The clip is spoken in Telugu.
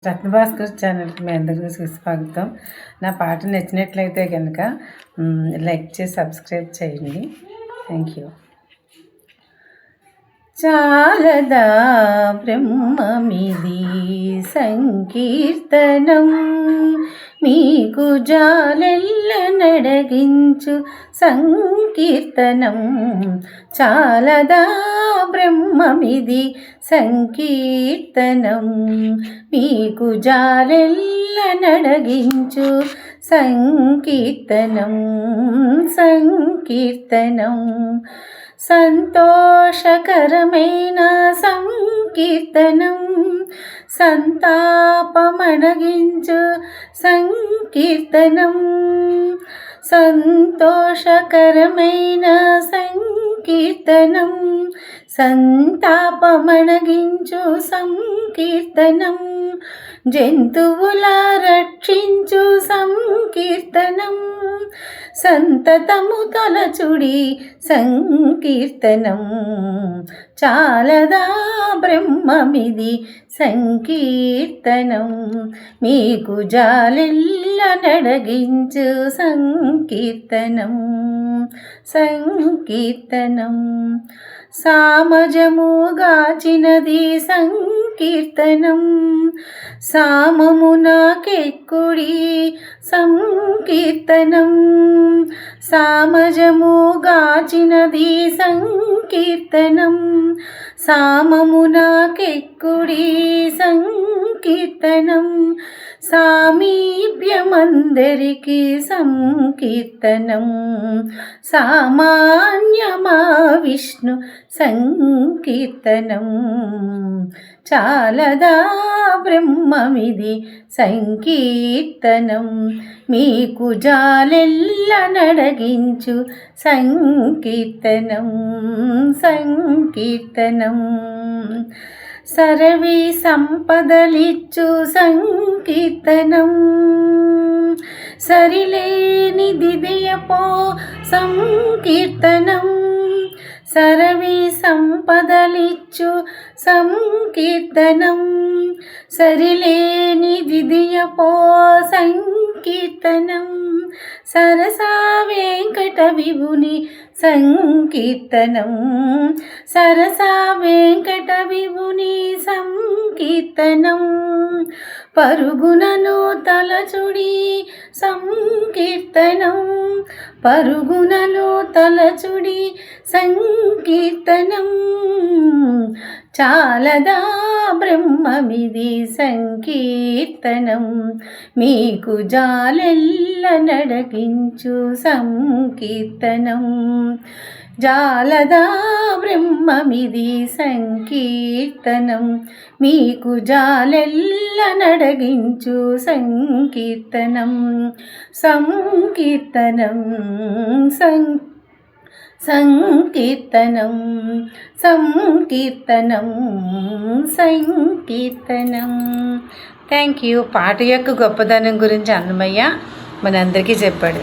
రత్నభాస్కర్ ఛానల్కి మీ అందరికీ సుస్వాగతం. నా పాట నచ్చినట్లయితే కనుక లైక్ చేసి సబ్స్క్రైబ్ చేయండి. Thank you. చాలదా బ్రహ్మమిది సంకీర్తనం, మీకు జాలెల్ల నడగించు సంకీర్తనం. చాలదా బ్రహ్మమిది సంకీర్తనం, మీకు జాలెల్ల నడగించు సంకీర్తనం. సంకీర్తనం సంతోషకరమైన సంకీర్తనం, సంతాపమణగించు సంకీర్తనం. సంతోషకరమైన సంకీర్తనం, సంతాపమణగించు సంకీర్తనం. జంతువుల రక్షించు సంకీర్తనం, సంతతము తలచుడి సంకీర్తనం. చాలదా బ్రహ్మమిది సంకీర్తనం, మీకు జాలెల్ల నడగించు సంకీర్తనం. సంకీర్తనం సామజముగాచినది సంకీర్తనం, సామమునాకెక్కుడి సంకీర్తనం. సామజముగాచినది సంకీర్తనం, సామమునాకెక్కుడి సంకీర్తనం. సామీప్యమందరికి సంకీర్తనం, సామాన్యమా విష్ణు సంకీర్తనం. చాలదా బ్రహ్మమిది సంకీర్తనం, మీకు జాలెల్ల నడగించు సంకీర్తనం. సంకీర్తనం సరవి సంపదలిచ్చు సంకీర్తనం, సరిలేని దిదయపో సంకీర్తనం. సరవి సంపదలిచ్చు సంకీర్తనం, సరిలేని దిదయపో సంకీర్తనం. సరసా వెంకట విభుని సంకీర్తనం, సరసా వెంకట విభుని సంకీర్తనం. పరుగునను తలచుడి సంకీర్తనం, పరుగునను తలచుడి సంకీర్తనం. చాలదా బ్రహ్మమిది సంకీర్తనం, మీకు జాలెల్ల నడగించు సంకీర్తనం. జాలదా బ్రహ్మమిది సంకీర్తనం, మీకు జాలెల్ల నడగించు సంకీర్తనం. సంకీర్తనం సంకీర్తనం సంకీర్తనం సంకీర్తనం. Thank you. పాట యొక్క గొప్పదనం గురించి అన్నమయ్య మనందరికీ చెప్పాడు.